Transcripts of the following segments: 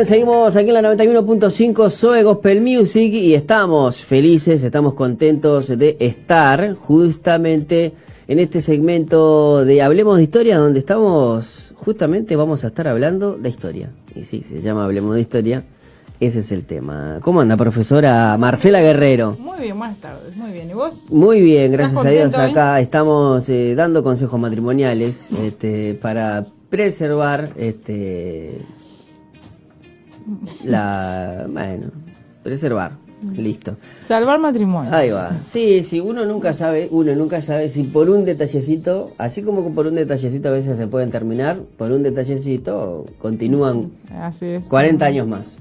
Seguimos aquí en la 91.5 Zoe Gospel Music y estamos felices, estamos contentos de estar justamente en este segmento de Hablemos de Historia, donde vamos a estar hablando de historia. Y sí, se llama Hablemos de Historia, ese es el tema. ¿Cómo anda, profesora Marcela Guerrero? Muy bien, buenas tardes, muy bien. ¿Y vos? Muy bien, gracias a Dios. hoy? Acá estamos dando consejos matrimoniales para preservar preservar, listo. Salvar matrimonio. Ahí va. Sí, uno nunca sabe si por un detallecito, así como por un detallecito a veces se pueden terminar, por un detallecito continúan. Así es. 40 años más.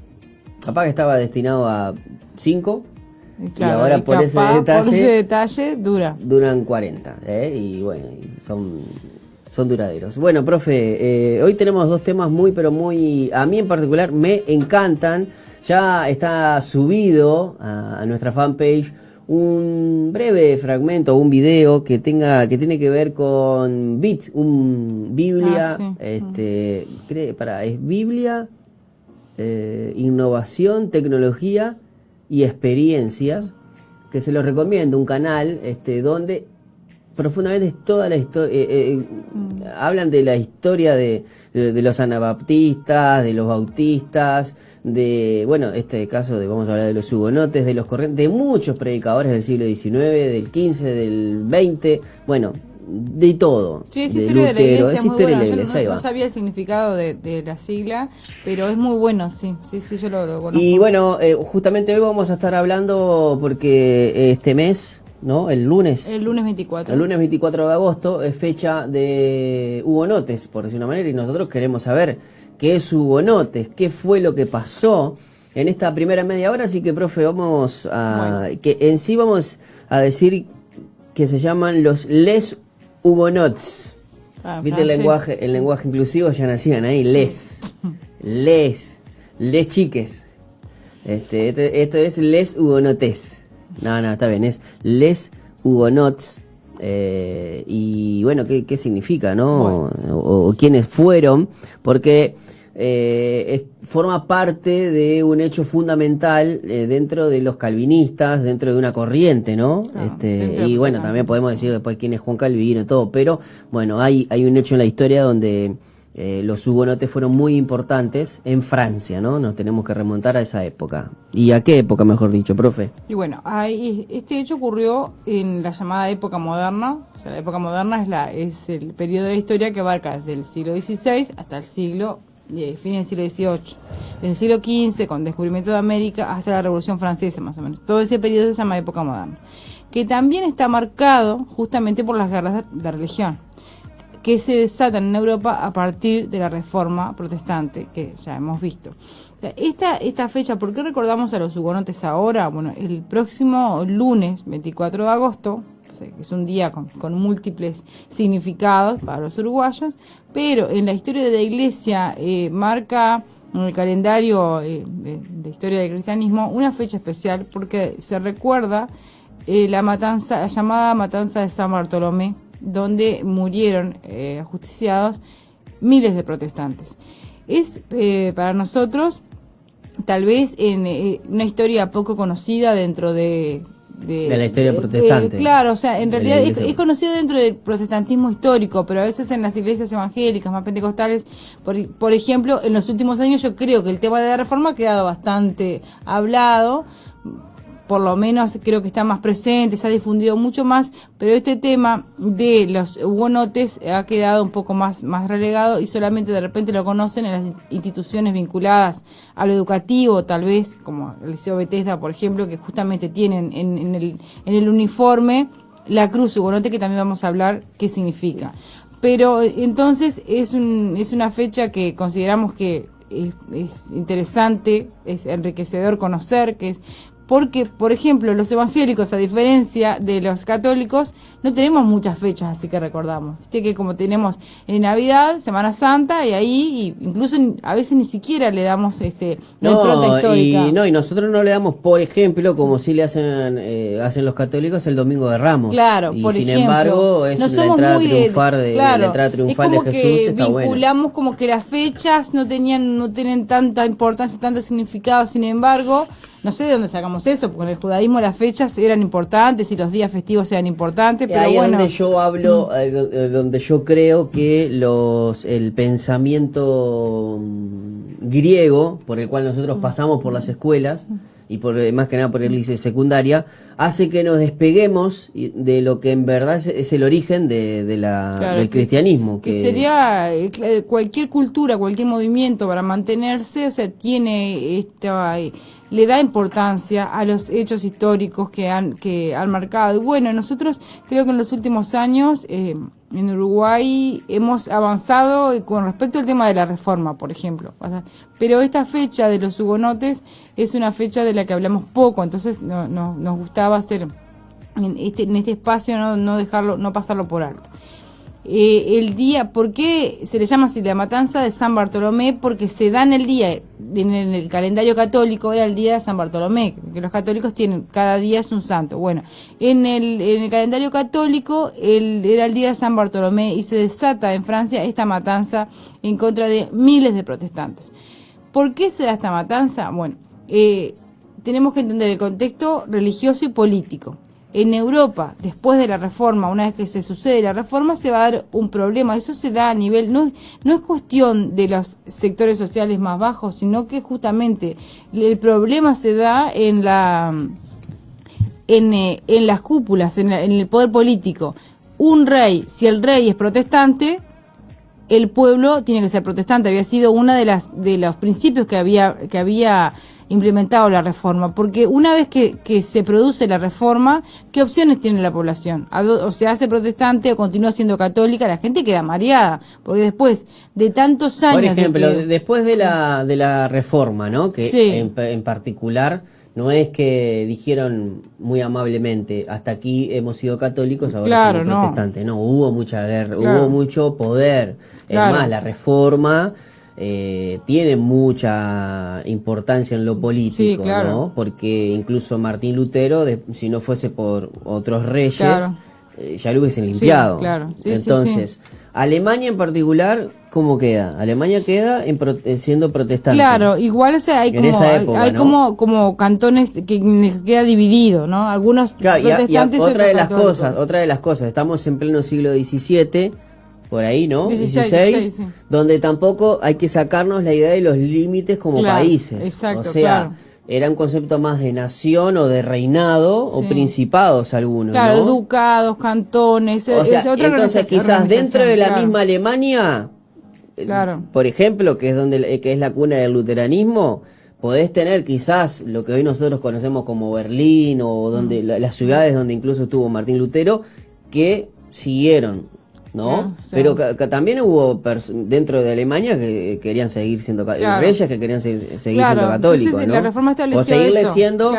Capaz que estaba destinado a 5 claro, y ahora por ese detalle duran 40, y bueno, son duraderos. Bueno, profe, hoy tenemos dos temas pero muy, a mí en particular me encantan. Ya está subido a nuestra fanpage un breve fragmento, un video que tiene que ver con BIT, Biblia, sí. Es Biblia, innovación, tecnología y experiencias, que se los recomiendo, un canal donde profundamente es toda la historia, hablan de la historia de los anabaptistas, de los bautistas, vamos a hablar de los hugonotes, de los corrientes, de muchos predicadores del siglo XIX, del XV, del XX, bueno, de todo. Sí, es de historia Lutero, de la iglesia, es muy historia bueno. de la iglesia, Yo no sabía el significado de la sigla, pero es muy bueno, sí, yo lo conozco. Y bueno, justamente hoy vamos a estar hablando porque este mes, ¿no? El lunes 24. El lunes 24 de agosto es fecha de hugonotes, por decir una manera, y nosotros queremos saber qué es hugonotes, qué fue lo que pasó en esta primera media hora, así que, profe, vamos a decir que se llaman los les hugonots. ¿Viste el lenguaje inclusivo? Ya nacían ahí, les chiques. Esto es les hugonotes. No, está bien, es les hugonots. Y bueno, ¿qué significa, no? Bueno. O quiénes fueron, porque forma parte de un hecho fundamental dentro de los calvinistas, dentro de una corriente, ¿no? Claro, y bueno, también podemos decir después quién es Juan Calvino y todo, pero bueno, hay un hecho en la historia donde los hugonotes fueron muy importantes en Francia, ¿no? Nos tenemos que remontar a esa época. ¿Y a qué época, mejor dicho, profe? Y bueno, este hecho ocurrió en la llamada época moderna. O sea, la época moderna es el periodo de la historia que abarca desde el siglo XVI hasta el fin del siglo XVIII. En el siglo XV, con el descubrimiento de América, hasta la Revolución Francesa, más o menos. Todo ese periodo se llama época moderna, que también está marcado justamente por las guerras de religión que se desatan en Europa a partir de la Reforma Protestante, que ya hemos visto. Esta fecha, ¿por qué recordamos a los hugonotes ahora? Bueno, el próximo lunes, 24 de agosto, que es un día con múltiples significados para los uruguayos, pero en la historia de la Iglesia marca en el calendario de historia del cristianismo una fecha especial porque se recuerda la llamada matanza de San Bartolomé, donde murieron ajusticiados miles de protestantes. Es para nosotros tal vez una historia poco conocida dentro de la historia protestante. Claro, o sea, en realidad es conocida dentro del protestantismo histórico, pero a veces en las iglesias evangélicas más pentecostales, por ejemplo, en los últimos años yo creo que el tema de la reforma ha quedado bastante hablado. Por lo menos creo que está más presente, se ha difundido mucho más, pero este tema de los hugonotes ha quedado un poco más relegado y solamente de repente lo conocen en las instituciones vinculadas a lo educativo, tal vez, como el Liceo Bethesda, por ejemplo, que justamente tienen en el uniforme la cruz hugonote, que también vamos a hablar qué significa. Pero entonces es una fecha que consideramos que es interesante, es enriquecedor conocer, que es Porque, por ejemplo, los evangélicos, a diferencia de los católicos, no tenemos muchas fechas así que recordamos. Viste que como tenemos en Navidad, Semana Santa, y ahí incluso a veces ni siquiera le damos la impronta histórica. Y nosotros no le damos, por ejemplo, como sí le hacen los católicos, el Domingo de Ramos. Claro, y por sin ejemplo, embargo, es no la entrada triunfal claro, la entrada triunfal es como de Jesús, que está buena. vinculamos como que las fechas no tienen tanta importancia, tanto significado. Sin embargo, no sé de dónde sacamos eso, porque en el judaísmo las fechas eran importantes y los días festivos eran importantes, pero ahí bueno. Es donde yo hablo, donde yo creo que el pensamiento griego, por el cual nosotros pasamos por las escuelas, y más que nada por el liceo secundaria, hace que nos despeguemos de lo que en verdad es el origen del cristianismo. Que sería cualquier cultura, cualquier movimiento para mantenerse, o sea, tiene le da importancia a los hechos históricos que han marcado. Y bueno, nosotros creo que en los últimos años en Uruguay hemos avanzado con respecto al tema de la reforma, por ejemplo. Pero esta fecha de los hugonotes es una fecha de la que hablamos poco, entonces nos gustaba hacer en este espacio no pasarlo por alto. El día, ¿por qué se le llama así la matanza de San Bartolomé? Porque se da en el día, en el calendario católico era el día de San Bartolomé, que los católicos tienen, cada día es un santo. Bueno, en el calendario católico era el día de San Bartolomé y se desata en Francia esta matanza en contra de miles de protestantes. ¿Por qué se da esta matanza? Bueno, tenemos que entender el contexto religioso y político. En Europa, después de la reforma, una vez que se sucede la reforma, se va a dar un problema. Eso se da a nivel, no es cuestión de los sectores sociales más bajos, sino que justamente el problema se da en las cúpulas, en el poder político. Un rey, si el rey es protestante, el pueblo tiene que ser protestante. Había sido una de los principios que había implementado la reforma, porque una vez que se produce la reforma, ¿qué opciones tiene la población? O se hace protestante o continúa siendo católica, la gente queda mareada, porque después de tantos años... Por ejemplo, después de la reforma, ¿no? Que sí. en particular no es que dijeron muy amablemente, hasta aquí hemos sido católicos, ahora somos protestantes. No, hubo mucha guerra, hubo mucho poder. Claro. Es más, la reforma... tiene mucha importancia en lo político, claro. ¿no? Porque incluso Martín Lutero, si no fuese por otros reyes, ya lo hubiesen limpiado. Sí, claro. Entonces, Alemania en particular, ¿cómo queda? Alemania queda siendo protestante. Claro, igual, o sea, hay como cantones que queda dividido, ¿no? Algunos protestantes y otra de las cosas, estamos en pleno siglo XVII, por ahí, ¿no? 16, sí. Donde tampoco hay que sacarnos la idea de los límites como países. Exacto, o sea, era un concepto más de nación o de reinado o principados algunos, claro, ¿no? ducados, cantones, o sea, entonces quizás dentro de la misma Alemania, por ejemplo, que es la cuna del luteranismo, podés tener quizás lo que hoy nosotros conocemos como Berlín o donde las ciudades donde incluso estuvo Martín Lutero, que siguieron, ¿no? Pero también hubo dentro de Alemania que querían seguir siendo reyes que querían seguir siendo católicos, entonces, ¿no? La reforma estableció o seguirle eso, siendo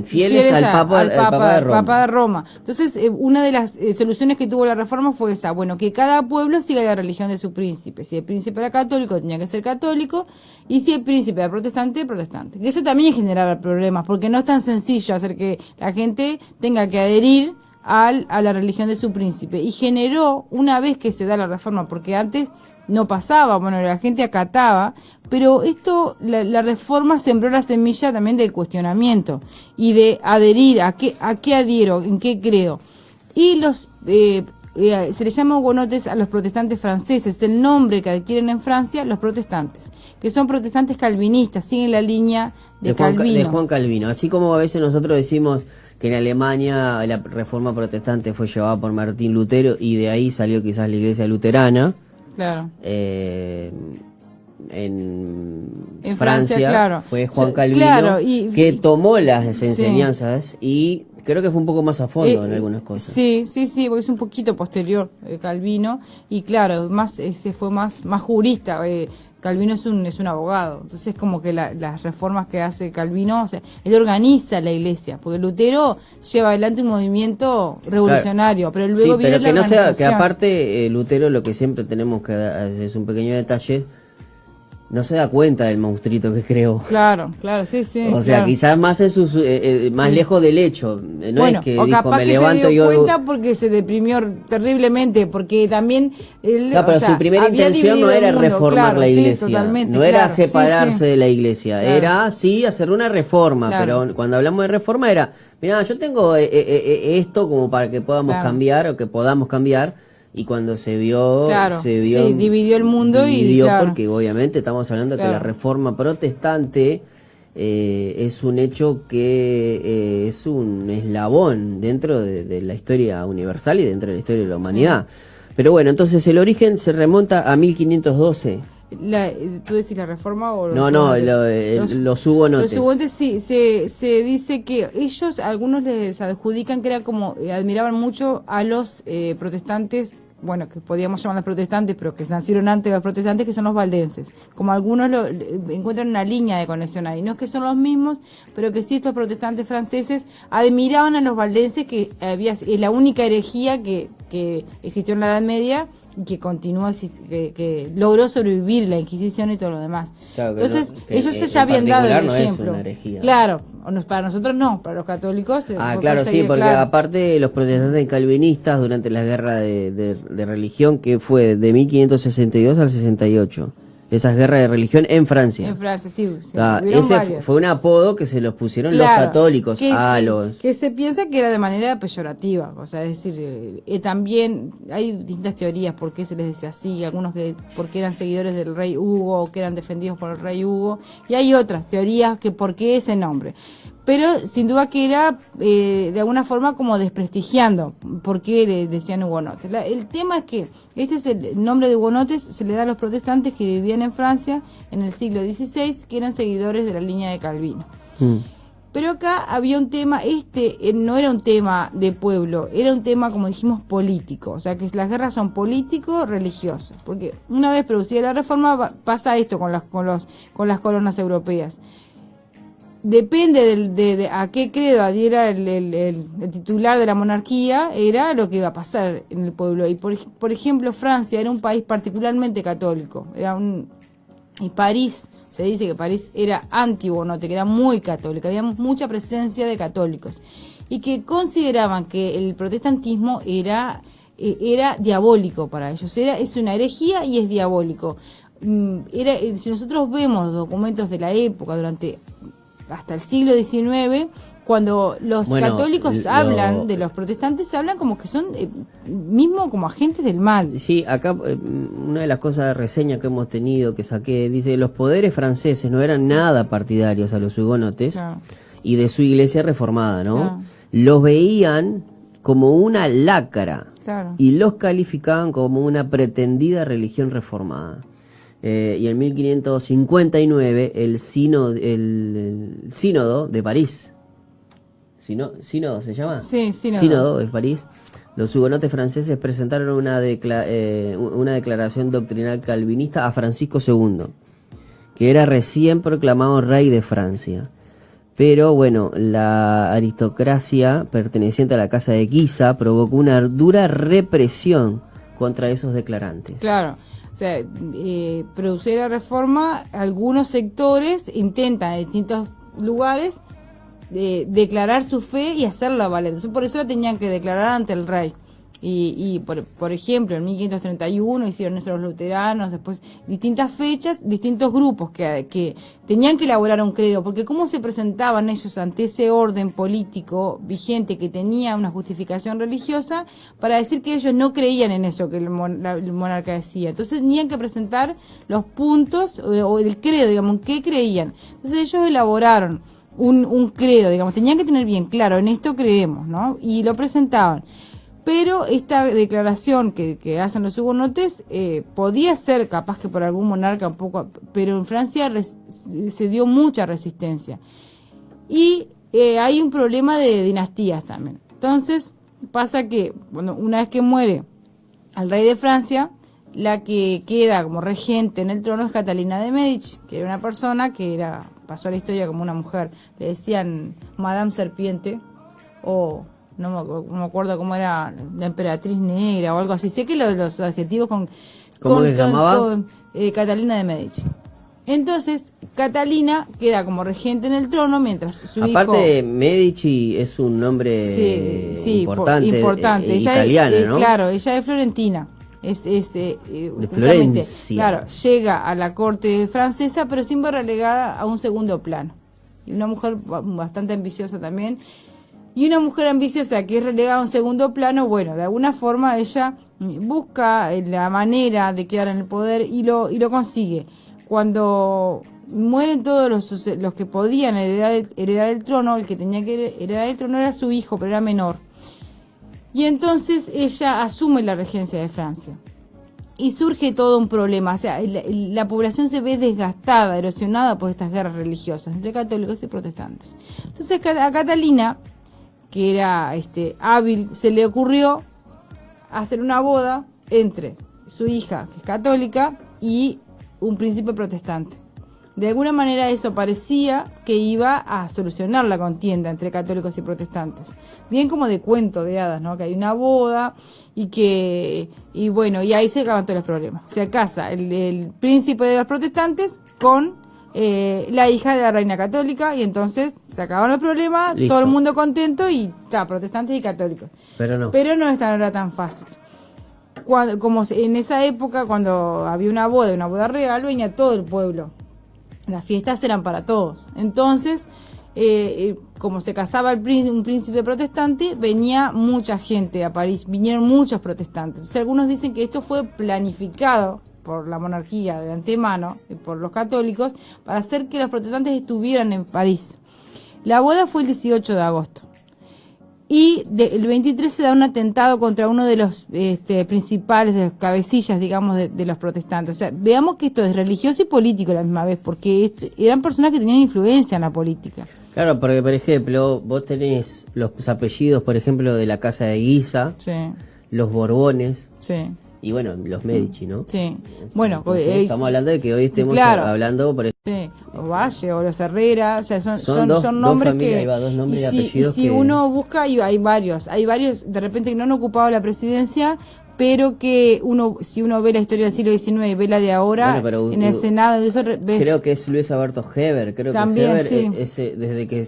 fieles al Papa de Roma. Entonces, una de las soluciones que tuvo la reforma fue esa, bueno, que cada pueblo siga la religión de su príncipe. Si el príncipe era católico, tenía que ser católico, y si el príncipe era protestante, protestante. Que eso también generaba problemas, porque no es tan sencillo hacer que la gente tenga que adherir a la religión de su príncipe, y generó, una vez que se da la reforma, porque antes no pasaba, bueno, la gente acataba, pero la reforma sembró la semilla también del cuestionamiento y de adherir, a qué adhiero, en qué creo. Y se les llama hugonotes a los protestantes franceses, el nombre que adquieren en Francia los protestantes, que son protestantes calvinistas, siguen la línea de Calvino. De Juan Calvino, así como a veces nosotros decimos que en Alemania la reforma protestante fue llevada por Martín Lutero y de ahí salió quizás la iglesia luterana. Claro. En Francia fue Juan Calvino, que tomó las enseñanzas y creo que fue un poco más a fondo en algunas cosas. Sí, porque es un poquito posterior Calvino, y claro, se fue más jurista. Calvino es un abogado, entonces como que las reformas que hace Calvino, o sea, él organiza la iglesia, porque Lutero lleva adelante un movimiento revolucionario, pero luego viene la organización. Que aparte Lutero, lo que siempre tenemos que dar, es un pequeño detalle, no se da cuenta del monstruito que creó. Claro, sí. O sea, quizás más en sus más lejos del hecho. No bueno, es que o dijo, capaz me que levanto se dio y cuenta porque se deprimió terriblemente, porque también él, claro, pero su primera intención no era reformar la iglesia, no era separarse de la iglesia, era sí hacer una reforma, pero cuando hablamos de reforma era, mira, yo tengo esto como para que podamos cambiar o que podamos cambiar. Y cuando se vio, dividió el mundo porque obviamente estamos hablando que la reforma protestante es un hecho que es un eslabón dentro de la historia universal y dentro de la historia de la humanidad. Pero bueno, entonces el origen se remonta a 1512. ¿Tú decís la reforma o los hugonotes? Los hugonotes sí, se dice que ellos, algunos les adjudican que era como, admiraban mucho a los protestantes, bueno, que podíamos llamar los protestantes, pero que nacieron antes de los protestantes, que son los valdenses. Como algunos encuentran una línea de conexión ahí. No es que son los mismos, pero que sí estos protestantes franceses admiraban a los valdenses, que es la única herejía que existió en la Edad Media y que continúa, que logró sobrevivir la Inquisición y todo lo demás. Claro, entonces, ellos ya habían dado el ejemplo. Claro, para nosotros no, para los católicos. Claro, sí, porque aparte los protestantes calvinistas durante la guerra de religión, que fue de 1562 al 68. Esas guerras de religión en Francia. En Francia, sí. Ese fue un apodo que se los pusieron los católicos a los... Que se piensa que era de manera peyorativa, o sea, es decir, también hay distintas teorías por qué se les decía así, algunos que porque eran seguidores del rey Hugo o que eran defendidos por el rey Hugo, y hay otras teorías que por qué ese nombre. Pero sin duda que era de alguna forma como desprestigiando por qué le decían hugonotes. El tema es que este es el nombre de hugonotes, se le da a los protestantes que vivían en Francia en el siglo XVI, que eran seguidores de la línea de Calvino. Pero acá había un tema, no era un tema de pueblo, era un tema, como dijimos, político. O sea que las guerras son político-religiosas. Porque una vez producida la reforma pasa esto con las coronas europeas. Depende de a qué credo adhiera el titular de la monarquía, era lo que iba a pasar en el pueblo. Y por ejemplo, Francia era un país particularmente católico. Y París, se dice que París era anti-hugonote, que era muy católica, había mucha presencia de católicos. Y que consideraban que el protestantismo era diabólico para ellos. Es una herejía y es diabólico. Si nosotros vemos documentos de la época, hasta el siglo XIX, cuando los católicos hablan de los protestantes, hablan como que son mismo como agentes del mal. Sí, acá una de las cosas de reseña que hemos tenido, que saqué, dice, los poderes franceses no eran nada partidarios a los hugonotes y de su iglesia reformada, ¿no? Los veían como una lacra y los calificaban como una pretendida religión reformada. Y en 1559 el sínodo de París, ¿sínodo se llama? Sí, sínodo de París, los hugonotes franceses presentaron una declaración doctrinal calvinista a Francisco II, que era recién proclamado rey de Francia. Pero bueno, la aristocracia perteneciente a la casa de Guisa provocó una dura represión contra esos declarantes. Claro. O sea, producir la reforma, algunos sectores intentan en distintos lugares declarar su fe y hacerla valer. Entonces, por eso la tenían que declarar ante el rey. Y por ejemplo, en 1531 hicieron eso los luteranos, después distintas fechas, distintos grupos que tenían que elaborar un credo, porque cómo se presentaban ellos ante ese orden político vigente que tenía una justificación religiosa para decir que ellos no creían en eso que el monarca decía. Entonces tenían que presentar los puntos o el credo, digamos, en qué creían. Entonces ellos elaboraron un credo, digamos, tenían que tener bien claro, en esto creemos, ¿no? Y lo presentaban. Pero esta declaración que hacen los hugonotes podía ser capaz que por algún monarca un poco, pero en Francia se dio mucha resistencia. Y hay un problema de dinastías también. Entonces pasa que una vez que muere el rey de Francia, la que queda como regente en el trono es Catalina de Medici, que era una persona que pasó a la historia como una mujer, le decían Madame Serpiente, o no me acuerdo cómo era, la emperatriz negra o algo así. Sé que los adjetivos ¿Cómo se llamaba? Catalina de Medici. Entonces, Catalina queda como regente en el trono mientras su hijo... Aparte, Medici es un nombre importante. Ella italiana, ¿no? Claro, ella es florentina. De Florencia. Claro, llega a la corte francesa, pero siempre relegada a un segundo plano. Y una mujer bastante ambiciosa también. Y una mujer ambiciosa que es relegada a un segundo plano, bueno, de alguna forma ella busca la manera de quedar en el poder y lo consigue. Cuando mueren todos los que podían heredar el trono, el que tenía que heredar el trono era su hijo, pero era menor. Y entonces ella asume la regencia de Francia. Y surge todo un problema, o sea, la población se ve desgastada, erosionada por estas guerras religiosas entre católicos y protestantes. Entonces a Catalina, que era hábil, se le ocurrió hacer una boda entre su hija, que es católica, y un príncipe protestante. De alguna manera eso parecía que iba a solucionar la contienda entre católicos y protestantes. Bien como de cuento de hadas, ¿no? Que hay una boda y bueno, y ahí se acaban todos los problemas. Se casa el príncipe de los protestantes con la hija de la reina católica y entonces se acaban los problemas, listo. Todo el mundo contento y está, protestantes y católicos. Pero no era tan fácil. Como en esa época, cuando había una boda real, venía todo el pueblo. Las fiestas eran para todos. Entonces, como se casaba un príncipe protestante, venía mucha gente a París, vinieron muchos protestantes. Entonces, algunos dicen que esto fue planificado por la monarquía de antemano, y por los católicos, para hacer que los protestantes estuvieran en París. La boda fue el 18 de agosto. Y el 23 se da un atentado contra uno de los principales, de los cabecillas, digamos, de los protestantes. O sea, veamos que esto es religioso y político a la misma vez, porque eran personas que tenían influencia en la política. Claro, porque, por ejemplo, vos tenés los apellidos, por ejemplo, de la casa de Guisa, sí. Los Borbones, sí. Y bueno, los Medici, ¿no? Sí. Bueno, estamos hablando de que hoy estemos hablando, por ejemplo, sí, o Valle o los Herrera, o sea, son nombres familias, que dos nombres y apellidos. Y si uno busca, hay varios de repente que no han ocupado la presidencia, pero que si uno ve la historia del siglo XIX y ve la de ahora, bueno, en el Senado, eso ves. Creo que es Luis Alberto Heber, también, que Heber, sí. Desde que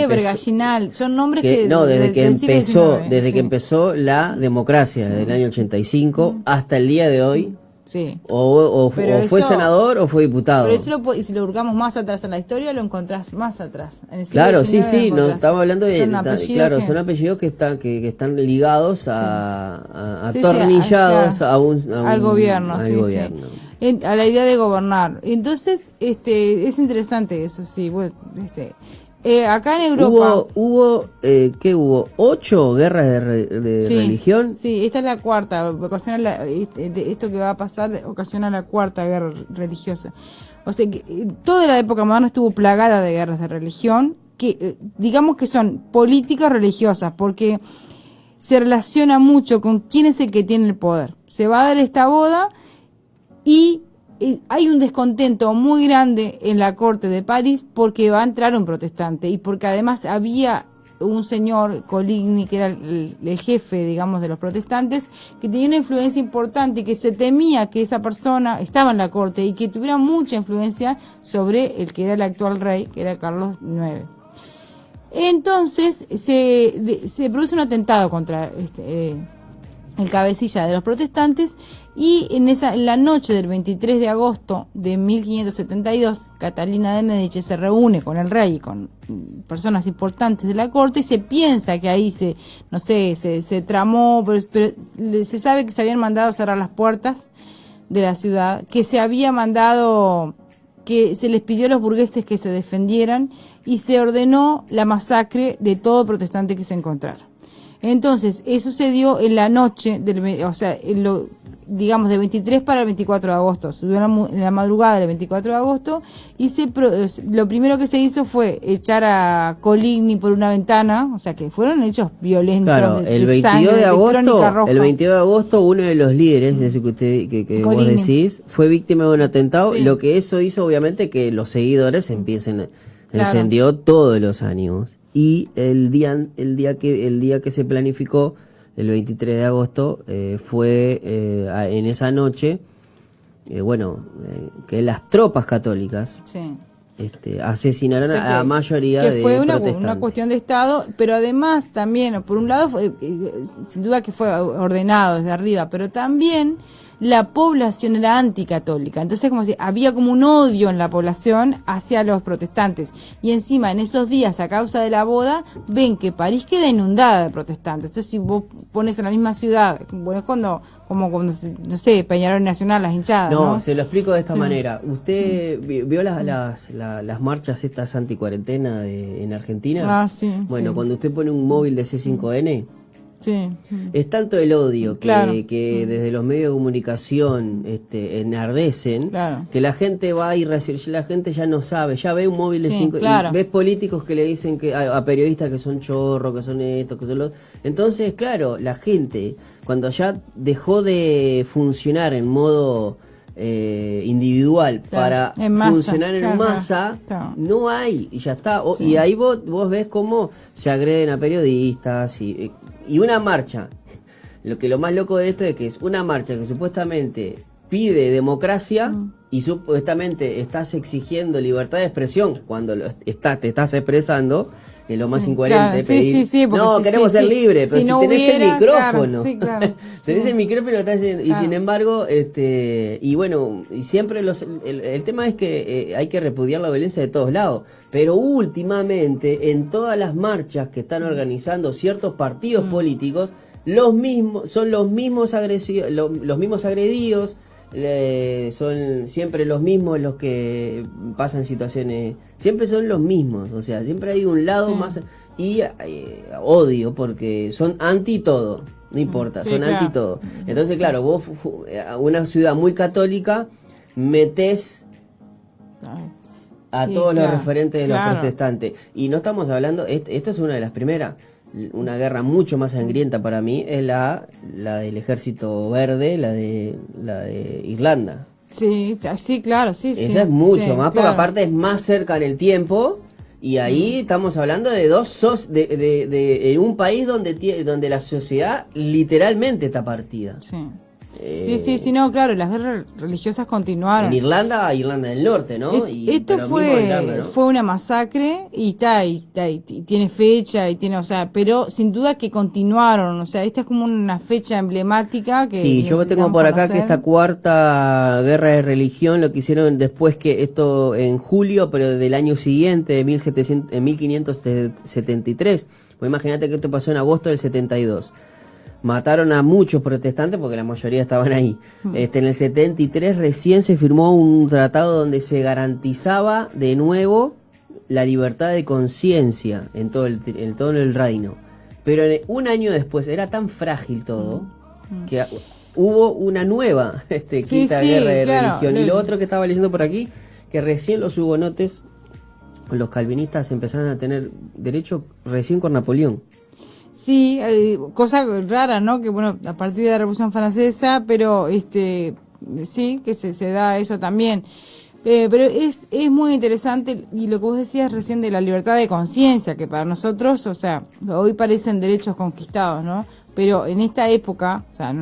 Heber, Gallinal, son nombres que desde que empezó la democracia, desde el año 85 hasta el día de hoy. Sí. O fue senador o fue diputado. Pero eso y si lo buscamos más atrás en la historia, lo encontrás más atrás. En el siglo claro, XIX sí, no estamos hablando de son apellidos que están ligados atornillados al gobierno, a la idea de gobernar. Entonces, es interesante eso, sí, bueno, acá en Europa hubo 8 guerras de religión. Sí, esta es la cuarta. Esto que va a pasar ocasiona la cuarta guerra religiosa. O sea, que toda la época moderna estuvo plagada de guerras de religión, que digamos que son políticas religiosas, porque se relaciona mucho con quién es el que tiene el poder. Se va a dar esta boda y hay un descontento muy grande en la corte de París porque va a entrar un protestante y porque además había un señor, Coligny, que era el jefe, digamos, de los protestantes, que tenía una influencia importante y que se temía que esa persona estaba en la corte y que tuviera mucha influencia sobre el que era el actual rey, que era Carlos IX. Entonces se produce un atentado contra el cabecilla de los protestantes y en la noche del 23 de agosto de 1572 Catalina de Medici se reúne con el rey y con personas importantes de la corte y se piensa que ahí se tramó, pero se sabe que se habían mandado cerrar las puertas de la ciudad, que se había mandado, que se les pidió a los burgueses que se defendieran y se ordenó la masacre de todo protestante que se encontrara. Entonces, eso se dio en la noche, o sea, digamos, de 23 para el 24 de agosto. Subió en la madrugada del 24 de agosto y lo primero que se hizo fue echar a Coligny por una ventana, o sea, que fueron hechos violentos. Claro, el 22 de agosto, uno de los líderes, ese que vos decís, fue víctima de un atentado, sí. Lo que eso hizo, obviamente, que los seguidores encendió todos los ánimos. Y el día que se planificó, el 23 de agosto, fue en esa noche, que las tropas católicas asesinaron a la mayoría de protestantes. Que fue una cuestión de Estado, pero además también, por un lado, sin duda que fue ordenado desde arriba, pero también la población era anticatólica. Entonces, como si había como un odio en la población hacia los protestantes. Y encima, en esos días, a causa de la boda, ven que París queda inundada de protestantes. Entonces, si vos pones en la misma ciudad, bueno, es como cuando, no sé, Peñarol Nacional, las hinchadas. No, se lo explico de esta manera. ¿Usted vio las marchas estas anticuarentena en Argentina? Ah, sí. Bueno, cuando usted pone un móvil de C5N... Sí. Es tanto el odio que desde los medios de comunicación enardecen, que la gente va y la gente ya no sabe, ya ve un móvil de 5 y ves políticos que le dicen que a periodistas que son chorros, que son estos, que son los... Entonces, claro, la gente, cuando ya dejó de funcionar en modo individual para funcionar en masa, no hay, y ya está. Y ahí vos ves cómo se agreden a periodistas y una marcha. Lo más loco de esto es que es una marcha que supuestamente pide democracia y supuestamente estás exigiendo libertad de expresión cuando te estás expresando, que es lo más incoherente. Pedir, no, queremos ser libres, pero si tenés el micrófono, tenés el micrófono, estás diciendo, y sin embargo, y bueno, y siempre el tema es que hay que repudiar la violencia de todos lados, pero últimamente en todas las marchas que están organizando ciertos partidos políticos, son los mismos agredidos, son siempre los mismos los que pasan situaciones, siempre son los mismos, o sea, siempre hay un lado más y odio porque son anti todo, no importa, son anti todo. Entonces, claro, vos una ciudad muy católica metés a todos los referentes de los protestantes, y no estamos hablando, esto es una de las primeras. Una guerra mucho más sangrienta para mí es la del Ejército Verde, la de Irlanda. Sí, claro, Esa es mucho más, porque aparte es más cerca en el tiempo, y ahí estamos hablando de en un país donde la sociedad literalmente está partida. Sí, no, claro, las guerras religiosas continuaron. En Irlanda del Norte, ¿no? Esto fue una masacre y tiene fecha y tiene, o sea, pero sin duda que continuaron, o sea, esta es como una fecha emblemática que... Sí, yo tengo por acá que esta cuarta guerra de religión lo que hicieron después, que esto en julio, pero del año siguiente, de 1573. Pues imagínate que esto pasó en agosto del 72. Mataron a muchos protestantes porque la mayoría estaban ahí. En el 73 recién se firmó un tratado donde se garantizaba de nuevo la libertad de conciencia en todo el reino. Pero un año después era tan frágil todo que hubo una nueva quinta guerra de religión. Y lo otro que estaba leyendo por aquí, que recién los hugonotes, los calvinistas, empezaron a tener derecho recién con Napoleón. Sí, cosa rara, ¿no? Que bueno, a partir de la Revolución Francesa, pero sí, que se da eso también. Pero es muy interesante, y lo que vos decías recién de la libertad de conciencia, que para nosotros, o sea, hoy parecen derechos conquistados, ¿no? Pero en esta época, o sea,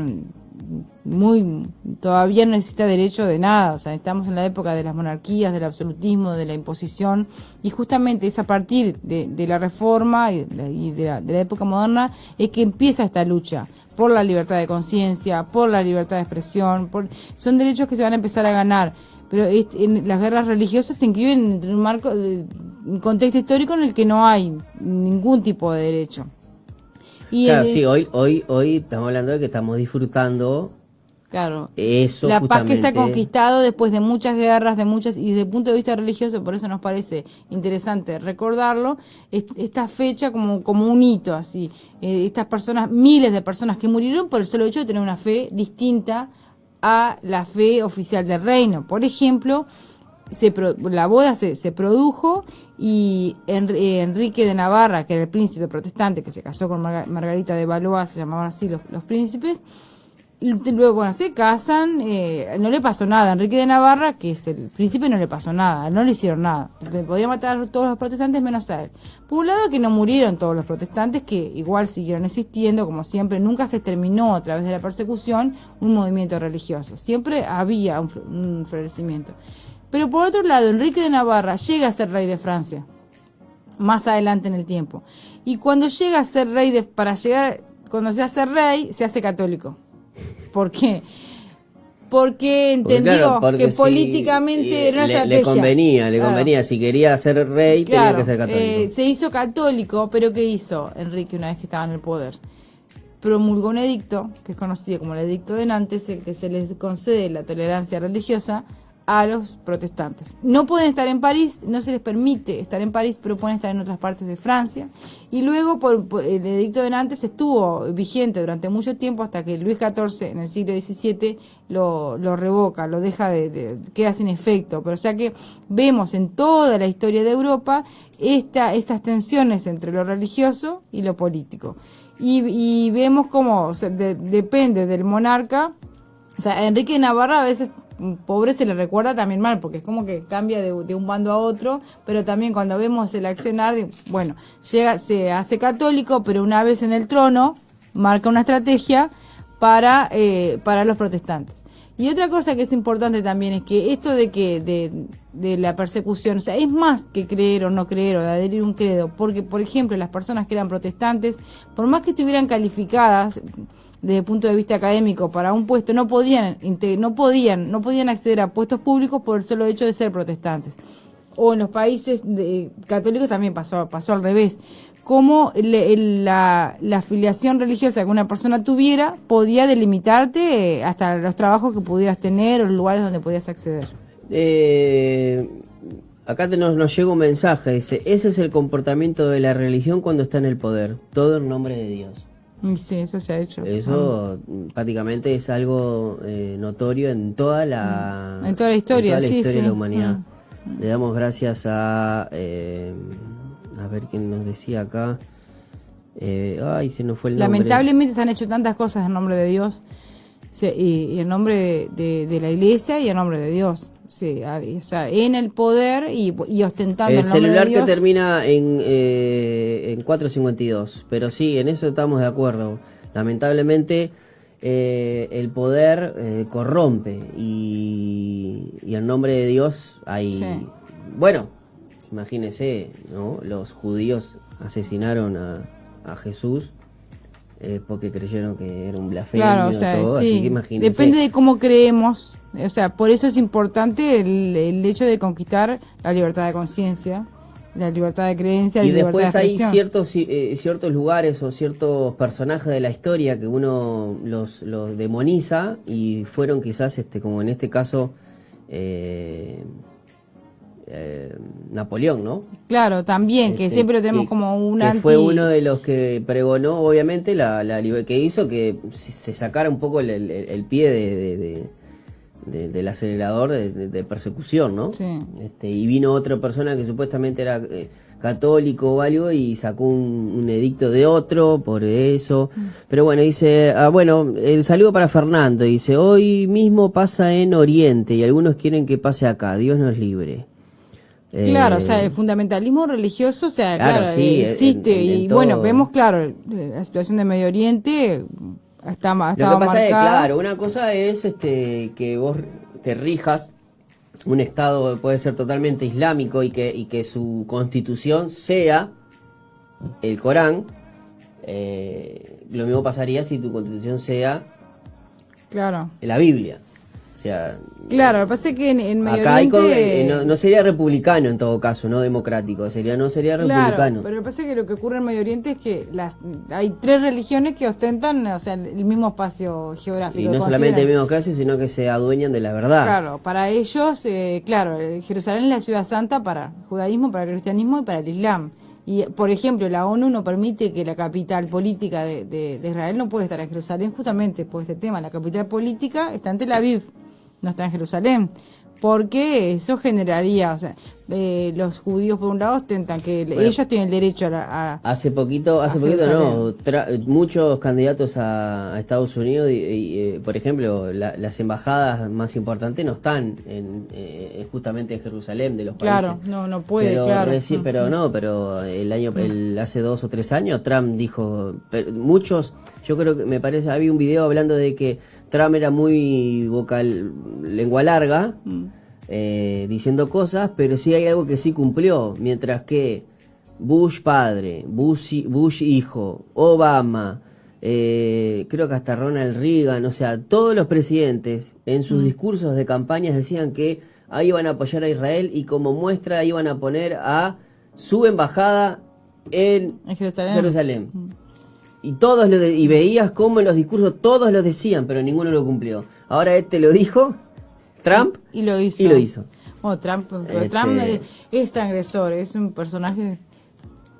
todavía no necesita derecho de nada, o sea, estamos en la época de las monarquías, del absolutismo, de la imposición, y justamente es a partir de la reforma y de la época moderna es que empieza esta lucha por la libertad de conciencia, por la libertad de expresión, son derechos que se van a empezar a ganar, pero las guerras religiosas se inscriben en un contexto histórico en el que no hay ningún tipo de derecho. Claro, sí, hoy estamos hablando de que estamos disfrutando Claro, eso la paz justamente... que se ha conquistado después de muchas guerras, y desde el punto de vista religioso, por eso nos parece interesante recordarlo, esta fecha como un hito así. Estas personas, miles de personas que murieron por el solo hecho de tener una fe distinta a la fe oficial del reino. Por ejemplo, la boda se produjo y Enrique de Navarra, que era el príncipe protestante que se casó con Margarita de Valois, se llamaban así los príncipes. Y luego, bueno, se casan, no le pasó nada. Enrique de Navarra, que es el príncipe, no le pasó nada, no le hicieron nada. Podían matar a todos los protestantes menos a él. Por un lado, que no murieron todos los protestantes, que igual siguieron existiendo, como siempre. Nunca se terminó a través de la persecución un movimiento religioso. Siempre había un florecimiento. Pero por otro lado, Enrique de Navarra llega a ser rey de Francia, más adelante en el tiempo. Y cuando llega a ser rey, cuando se hace rey, se hace católico. ¿Por qué? Porque entendió que políticamente era una estrategia. Le convenía. Si quería ser rey, tenía que ser católico. Se hizo católico, pero ¿qué hizo Enrique una vez que estaba en el poder? Promulgó un edicto, que es conocido como el Edicto de Nantes, el que se les concede la tolerancia religiosa a los protestantes. No pueden estar en París, no se les permite estar en París, pero pueden estar en otras partes de Francia. Y luego por el Edicto de Nantes estuvo vigente durante mucho tiempo hasta que Luis XIV en el siglo XVII lo revoca, lo deja queda sin efecto. Pero o sea que vemos en toda la historia de Europa estas tensiones entre lo religioso y lo político. Y vemos cómo depende del monarca. O sea, a Enrique de Navarra a veces pobre se le recuerda también mal, porque es como que cambia de un bando a otro, pero también cuando vemos el accionar, se hace católico, pero una vez en el trono, marca una estrategia para los protestantes. Y otra cosa que es importante también es que esto de la persecución, o sea, es más que creer o no creer o de adherir un credo, porque, por ejemplo, las personas que eran protestantes, por más que estuvieran calificadas desde el punto de vista académico para un puesto, no podían acceder a puestos públicos por el solo hecho de ser protestantes. O en los países católicos también pasó al revés. Como la afiliación religiosa que una persona tuviera podía delimitarte hasta los trabajos que pudieras tener o los lugares donde podías acceder. Acá nos llega un mensaje, dice: ese es el comportamiento de la religión cuando está en el poder, todo en nombre de Dios. Sí, eso se ha hecho. Eso prácticamente es algo notorio en toda la historia, de la humanidad. Le damos gracias a ver quién nos decía acá. Se nos fue el nombre. Lamentablemente se han hecho tantas cosas en nombre de Dios, y en nombre de la iglesia y en nombre de Dios. Sí, o sea, en el poder y ostentando el nombre de Dios. El celular que termina en 452, pero sí, en eso estamos de acuerdo. Lamentablemente el poder corrompe y en nombre de Dios hay... Sí. Bueno, imagínense, ¿no? Los judíos asesinaron a Jesús porque creyeron que era un blasfemio, claro, o sea, todo, sí. Así que imagínense. Depende de cómo creemos, o sea, por eso es importante el hecho de conquistar la libertad de conciencia, la libertad de creencia y la libertad de expresión. Y después hay ciertos lugares o ciertos personajes de la historia que uno los demoniza y fueron quizás, como en este caso, Napoleón, ¿no? Claro, también, que siempre lo tenemos como un que fue uno de los que pregonó, obviamente, que hizo que se sacara un poco el pie del acelerador de persecución, ¿no? Sí. Y vino otra persona que supuestamente era católico o algo y sacó un edicto de otro por eso. Pero bueno, dice, el saludo para Fernando, dice: hoy mismo pasa en Oriente y algunos quieren que pase acá, Dios nos libre. Claro, o sea, el fundamentalismo religioso, o sea, claro, sí, existe. Y bueno, vemos, claro, la situación de Medio Oriente está Lo que pasa marcada. es, claro, una cosa es que vos te rijas un estado, puede ser totalmente islámico y que su constitución sea el Corán. Lo mismo pasaría si tu constitución sea la Biblia. O sea, claro, lo que pasa es que en Medio acá Oriente... no sería republicano en todo caso, no democrático, no sería republicano. Claro, pero lo que pasa es que lo que ocurre en Medio Oriente es que hay 3 religiones que ostentan, o sea, el mismo espacio geográfico. Y no solamente el mismo caso, sino que se adueñan de la verdad. Claro, para ellos, claro, Jerusalén es la ciudad santa para el judaísmo, para el cristianismo y para el islam. Y, por ejemplo, la ONU no permite que la capital política de Israel no puede estar en Jerusalén justamente por este tema. La capital política está en Tel Aviv, no está en Jerusalén, porque eso generaría, o sea, los judíos por un lado ostentan que ellos tienen el derecho a hace poquito no, muchos candidatos a Estados Unidos por ejemplo las embajadas más importantes no están justamente en Jerusalén de los países. Claro, no puede, pero claro. Pero hace 2 o 3 años Trump dijo, muchos, yo creo que me parece, había un video hablando de que Trump era muy vocal, lengua larga, diciendo cosas, pero sí hay algo que sí cumplió, mientras que Bush padre, Bush hijo, Obama, creo que hasta Ronald Reagan, o sea, todos los presidentes en sus discursos de campañas decían que ahí iban a apoyar a Israel y como muestra iban a poner a su embajada en Jerusalén. Y veías cómo en los discursos todos lo decían, pero ninguno lo cumplió. Ahora lo dijo Trump y lo hizo. Bueno, Trump es transgresor, es un personaje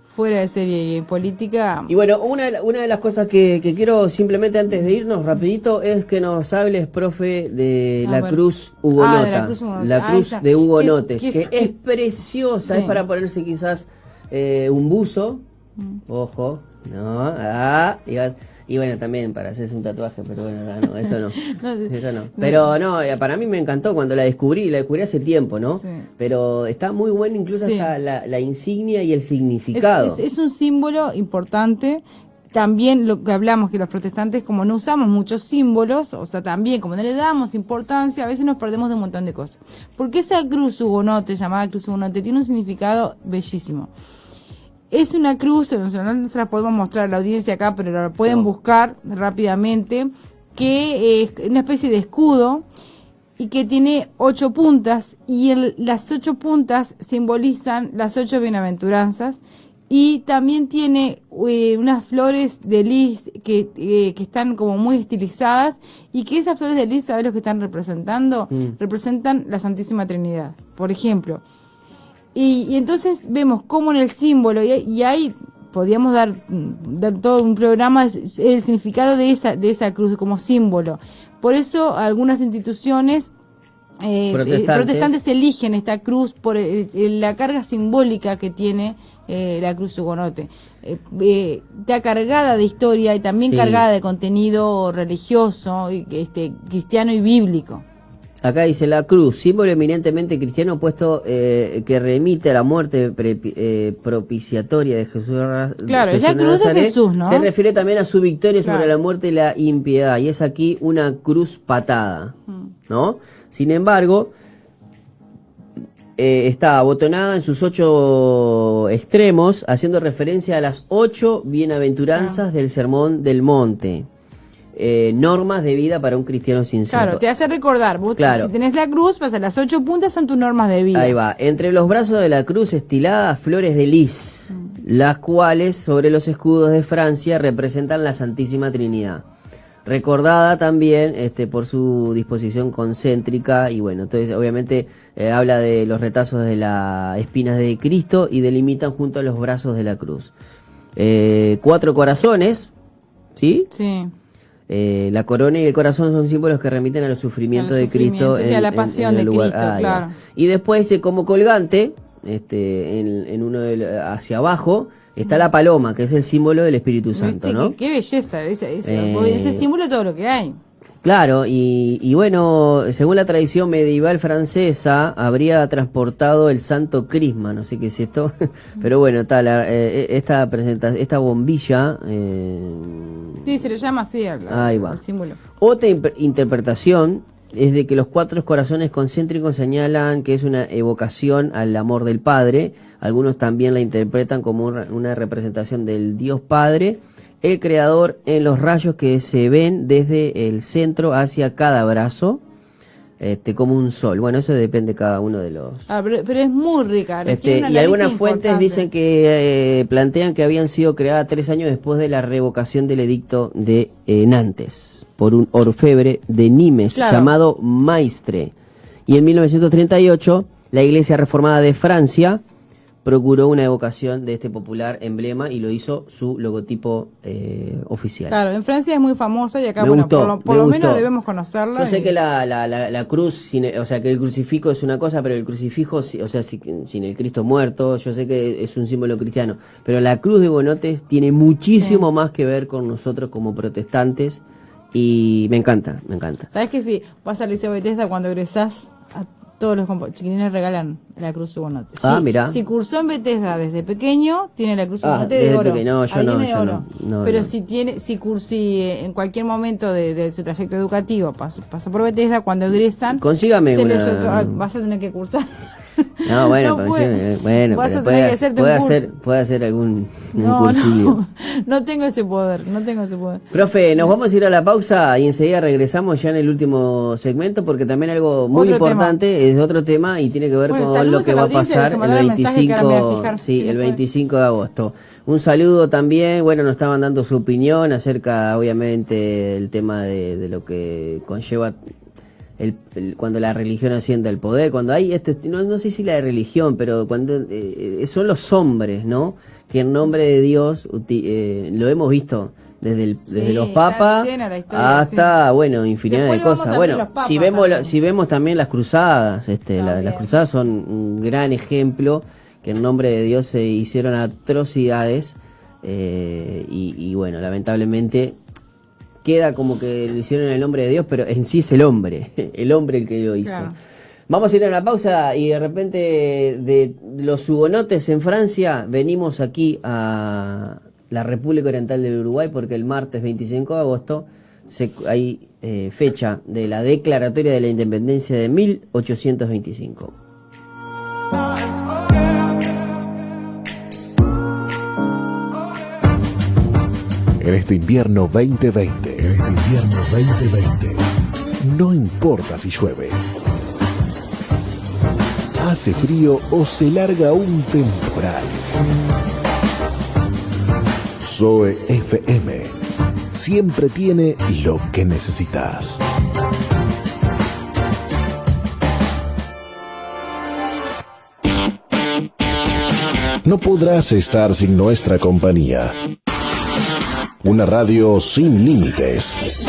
fuera de serie y en política. Y bueno, una de las cosas que quiero simplemente antes de irnos rapidito es que nos hables, profe, de la cruz hugonota. La cruz de hugonotes, que es preciosa, sí. Es para ponerse quizás un buzo, ojo, no, y bueno, también para hacerse un tatuaje, pero bueno, no, eso no. Eso no. Pero no, para mí me encantó cuando la descubrí hace tiempo, ¿no? Sí. Pero está muy buena incluso hasta la insignia y el significado. Es un símbolo importante. También lo que hablamos, que los protestantes, como no usamos muchos símbolos, o sea, también como no le damos importancia, a veces nos perdemos de un montón de cosas. Porque esa cruz hugonote, llamada cruz hugonote, tiene un significado bellísimo. Es una cruz, no se la podemos mostrar a la audiencia acá, pero la pueden buscar rápidamente, que es una especie de escudo y que tiene 8 puntas, y las 8 puntas simbolizan las 8 bienaventuranzas, y también tiene unas flores de lis que están como muy estilizadas, y que esas flores de lis, ¿sabes lo que están representando? Representan la Santísima Trinidad, por ejemplo. Y entonces vemos cómo en el símbolo, y ahí podríamos dar todo un programa, el significado de esa cruz como símbolo. Por eso algunas instituciones protestantes eligen esta cruz por la carga simbólica que tiene la cruz hugonote. Está cargada de historia y también cargada de contenido religioso, cristiano y bíblico. Acá dice la cruz, símbolo eminentemente cristiano, puesto que remite a la muerte propiciatoria de Jesús. Claro, es la cruz de Jesús, ¿no? Se refiere también a su victoria sobre la muerte y la impiedad, y es aquí una cruz patada, ¿no? Sin embargo, está abotonada en sus 8 extremos, haciendo referencia a las 8 bienaventuranzas del Sermón del Monte. Normas de vida para un cristiano sincero. Claro, te hace recordar, vos, si tenés la cruz, pasa las 8 puntas, son tus normas de vida. Ahí va, entre los brazos de la cruz estiladas flores de lis, las cuales sobre los escudos de Francia representan la Santísima Trinidad, recordada también por su disposición concéntrica, y bueno, entonces obviamente habla de los retazos de las espinas de Cristo y delimitan junto a los brazos de la cruz 4 corazones, ¿sí? Sí. La corona y el corazón son símbolos que remiten a los sufrimientos de Cristo y a la pasión de Cristo, claro. Y después como colgante, en uno hacia abajo, está la paloma, que es el símbolo del Espíritu Santo, ¿no? Qué belleza, ese símbolo de todo lo que hay. Claro, y bueno, según la tradición medieval francesa, habría transportado el Santo Crisma, no sé qué es esto, pero bueno, esta bombilla... sí, se le llama así al símbolo. Otra interpretación es de que los 4 corazones concéntricos señalan que es una evocación al amor del Padre. Algunos también la interpretan como una representación del Dios Padre, el Creador, en los rayos que se ven desde el centro hacia cada brazo. como un sol. Bueno, eso depende de cada uno de los... pero es muy rica. Y algunas fuentes dicen que plantean que habían sido creadas 3 años después de la revocación del edicto de Nantes por un orfebre de Nimes llamado Maistre. Y en 1938 la Iglesia Reformada de Francia procuró una evocación de este popular emblema y lo hizo su logotipo oficial. Claro, en Francia es muy famosa y acá, por lo menos debemos conocerla. Yo sé que la cruz, o sea, que el crucifijo es una cosa, pero el crucifijo, o sea, sin el Cristo muerto, yo sé que es un símbolo cristiano, pero la cruz de Hugonotes tiene muchísimo más que ver con nosotros como protestantes y me encanta. ¿Sabes que si vas al Liceo Bethesda cuando egresás, a todos los chiquilines regalan la cruz de Hugonotes? Mira. Si cursó en Bethesda desde pequeño, tiene la cruz de Hugonotes de oro. Si en cualquier momento de su trayecto educativo pasó por Bethesda, cuando egresan, consígame vas a tener que cursar. No, bueno, puede hacer algún cursillo. No tengo ese poder. Profe, nos vamos a ir a la pausa y enseguida regresamos ya en el último segmento, porque también algo muy importante es otro tema y tiene que ver con lo que va a pasar el 25 de agosto. Un saludo también, nos estaban dando su opinión acerca, obviamente, del tema de lo que conlleva cuando la religión asienta el poder, cuando hay no sé si la religión, pero cuando son los hombres, ¿no? Que en nombre de Dios lo hemos visto desde los papas hasta infinidad de cosas. Si vemos también las cruzadas, las cruzadas son un gran ejemplo que en nombre de Dios se hicieron atrocidades y lamentablemente queda como que lo hicieron en el nombre de Dios, pero en sí es el hombre el que lo hizo. Claro. Vamos a ir a una pausa y de repente de los hugonotes en Francia venimos aquí a la República Oriental del Uruguay, porque el martes 25 de agosto hay fecha de la declaratoria de la independencia de 1825. En este invierno 2020, no importa si llueve, hace frío o se larga un temporal. Zoe FM siempre tiene lo que necesitas. No podrás estar sin nuestra compañía. Una radio sin límites.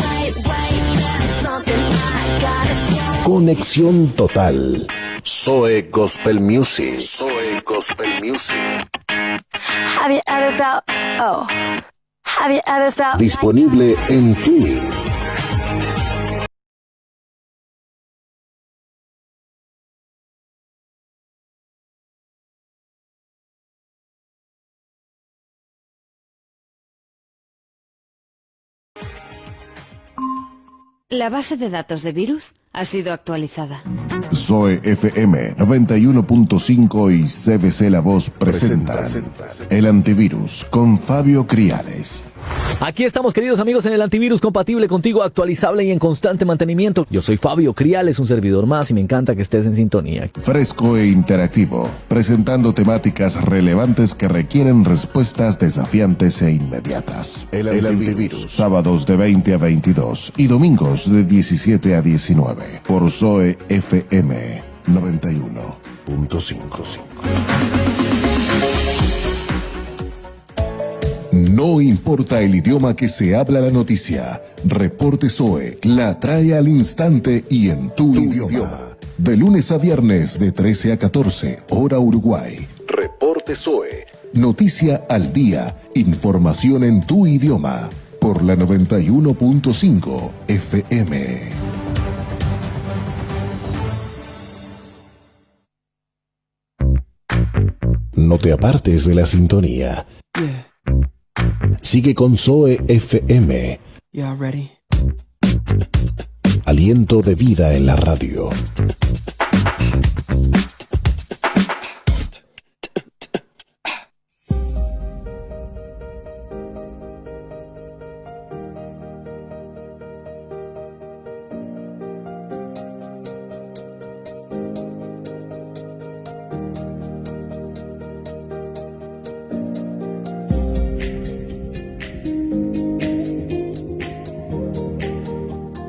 Conexión total. Zoe Gospel Music. Disponible en TuneIn. La base de datos de virus ha sido actualizada. Zoe FM 91.5 y CBC La Voz presentan El Antivirus con Fabio Criales. Aquí estamos, queridos amigos, en el antivirus compatible contigo, actualizable y en constante mantenimiento. Yo soy Fabio Criales, un servidor más, y me encanta que estés en sintonía. Fresco e interactivo, presentando temáticas relevantes que requieren respuestas desafiantes e inmediatas. El Antivirus, sábados de 20 a 22 y domingos de 17 a 19 por Zoe FM 91.5. No importa el idioma que se habla la noticia, Reporte Zoe la trae al instante y en tu idioma. De lunes a viernes de 13 a 14, hora Uruguay. Reporte Zoe. Noticia al día, información en tu idioma, por la 91.5 FM. No te apartes de la sintonía. Sigue con Zoe FM. Aliento de vida en la radio.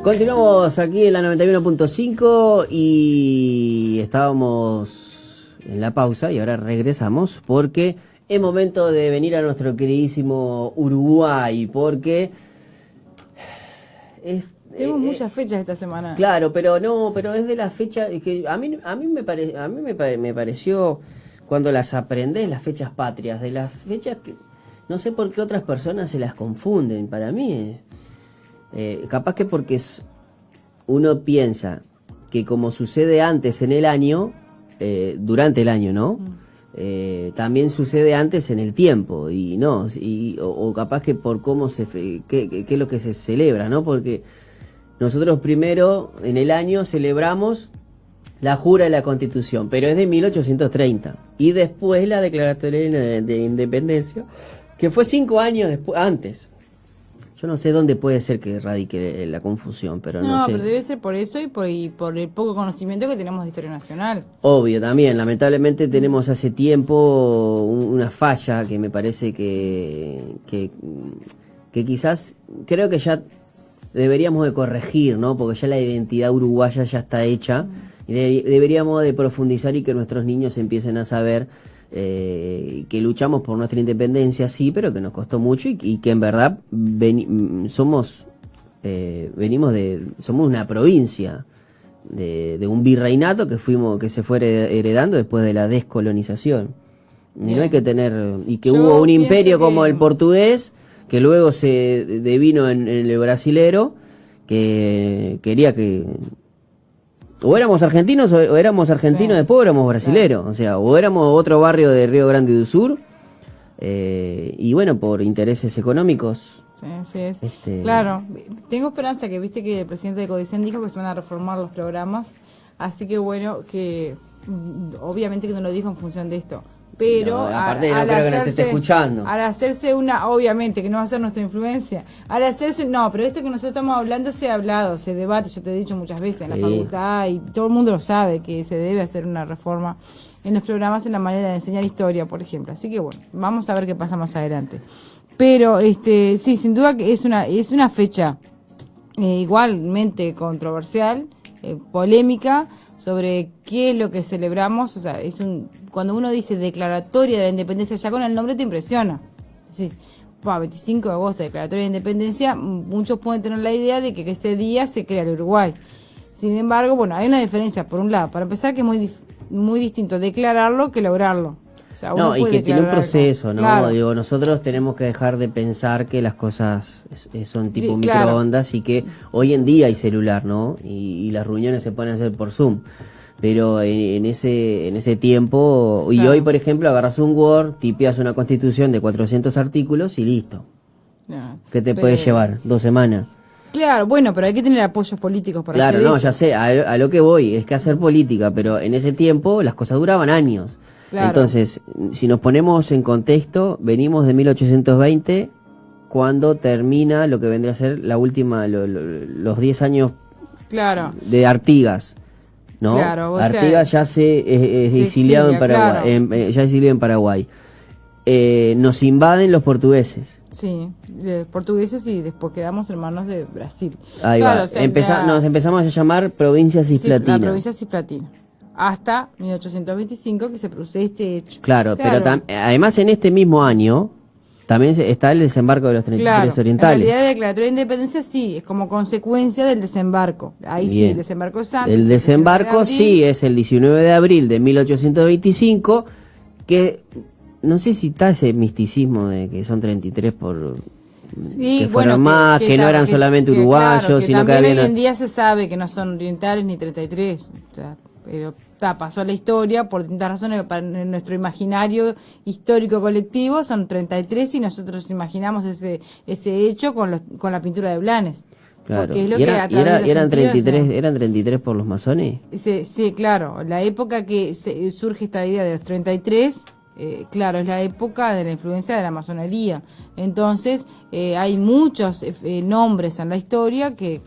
Continuamos aquí en la 91.5 y estábamos en la pausa y ahora regresamos porque es momento de venir a nuestro queridísimo Uruguay, porque tenemos muchas fechas esta semana. Claro, pero es de las fechas que a mí me pareció, cuando las aprendés, las fechas patrias, de las fechas que no sé por qué otras personas se las confunden. Para mí capaz que porque uno piensa que como sucede antes en el año, durante el año, ¿no? También sucede antes en el tiempo, y no, o capaz que por cómo qué es lo que se celebra, ¿no? Porque nosotros primero en el año celebramos la jura de la Constitución, pero es de 1830, y después la Declaratoria de Independencia, que fue 5 años antes. Yo no sé dónde puede ser que radique la confusión, pero no sé. No, pero debe ser por eso y por el poco conocimiento que tenemos de historia nacional. Obvio, también. Lamentablemente tenemos hace tiempo una falla que me parece que quizás, creo que ya deberíamos de corregir, ¿no? Porque ya la identidad uruguaya ya está hecha y deberíamos de profundizar y que nuestros niños empiecen a saber que luchamos por nuestra independencia, sí, pero que nos costó mucho y que en verdad somos una provincia de un virreinato que se fue heredando después de la descolonización. Y no hay que tener, y que hubo un imperio como el portugués, que luego se devino en el brasilero, que quería que o éramos argentinos o éramos argentinos, sí, después éramos brasileros, claro. O sea, o éramos otro barrio de Río Grande do Sur, y bueno, por intereses económicos. Sí. Claro, tengo esperanza que viste que el presidente de Codicen dijo que se van a reformar los programas, así que bueno, que obviamente que no lo dijo en función de esto. Pero aparte no creo que nos esté escuchando. Al hacerse obviamente que no va a ser nuestra influencia, al hacerse, no, pero esto que nosotros estamos hablando se ha hablado, se debate, yo te he dicho muchas veces en la facultad y todo el mundo lo sabe que se debe hacer una reforma en los programas en la manera de enseñar historia, por ejemplo. Así que bueno, vamos a ver qué pasa más adelante. Pero sí, sin duda que es una fecha igualmente controversial, polémica, sobre qué es lo que celebramos. O sea, cuando uno dice Declaratoria de la Independencia, ya con el nombre te impresiona. Decís, 25 de agosto, Declaratoria de Independencia, muchos pueden tener la idea de que ese día se crea el Uruguay. Sin embargo, bueno, hay una diferencia, por un lado, para empezar, que es muy distinto declararlo que lograrlo. O sea, no, y que tiene un proceso, ¿no? Claro. Digo, nosotros tenemos que dejar de pensar que las cosas son tipo microondas, y que hoy en día hay celular, ¿no? Y las reuniones se pueden hacer por Zoom. Pero en ese tiempo, y hoy, por ejemplo, agarras un Word, tipeas una constitución de 400 artículos y listo. No, ¿qué te puede llevar? 2 semanas. Claro, bueno, pero hay que tener apoyos políticos para hacer eso. Claro, no, ya sé, a lo que voy es que hacer política, pero en ese tiempo las cosas duraban años. Claro. Entonces, si nos ponemos en contexto, venimos de 1820, cuando termina lo que vendría a ser la última, los 10 años, claro, de Artigas, ¿no? Claro, Artigas ya es exiliado en Paraguay, claro. Ya exiliado en Paraguay. Nos invaden los portugueses. Sí, los portugueses, y después quedamos hermanos de Brasil. Ahí claro, va. O sea, nos empezamos a llamar Provincia Cisplatina. La provincia Cisplatina. Hasta 1825 que se produce este hecho. Claro. Pero además en este mismo año también está el desembarco de los 33 orientales. En realidad, la Declaratoria de Independencia sí, es como consecuencia del desembarco. Ahí bien. Sí, el desembarco es antes. El desembarco sí es el 19 de abril de 1825, que no sé si está ese misticismo de que son 33 por... Sí, que fueron más, que no eran solamente uruguayos, claro, sino que habían... hoy en día se sabe que no son orientales ni 33, o sea, pero pasó a la historia por distintas razones. Para nuestro imaginario histórico colectivo son 33 y nosotros imaginamos ese hecho con la pintura de Blanes. Claro. Es lo que eran 33 por los masones. Sí, claro, la época que surge esta idea de los 33, claro, es la época de la influencia de la masonería. Entonces hay muchos nombres en la historia que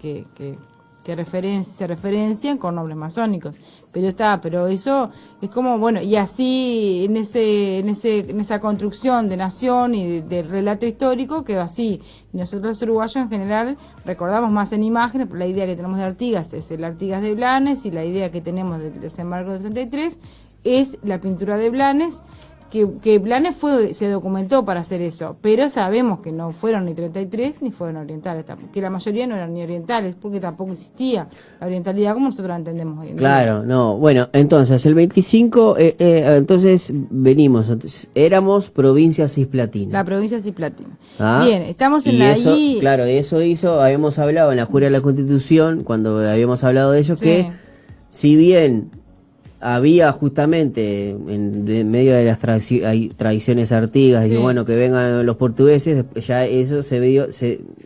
que se referencian con nombres masónicos. Pero eso es como, bueno, y así en esa construcción de nación y de relato histórico quedó así. Y nosotros los uruguayos en general recordamos más en imágenes, pero la idea que tenemos de Artigas es el Artigas de Blanes, y la idea que tenemos del desembarco del 33 es la pintura de Blanes, que Blanes se documentó para hacer eso, pero sabemos que no fueron ni 33 ni fueron orientales, que la mayoría no eran ni orientales, porque tampoco existía la orientalidad como nosotros la entendemos hoy en día. Claro, no, bueno, entonces el 25, entonces éramos provincia cisplatina. La provincia cisplatina. Bien, estamos en Claro, eso habíamos hablado en la Juria de la Constitución, cuando habíamos hablado de ello, sí, que si bien había justamente en medio de las tradiciones artigas, sí, y bueno, que vengan los portugueses, ya eso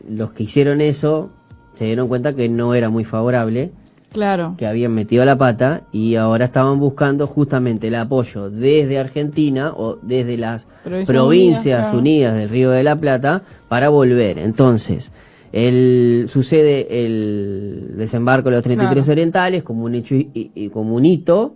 los que hicieron eso se dieron cuenta que no era muy favorable, claro, que habían metido la pata, y ahora estaban buscando justamente el apoyo desde Argentina o desde las provincias unidas del Río de la Plata para volver. Entonces sucede el desembarco de los 33 orientales como un hecho y como un hito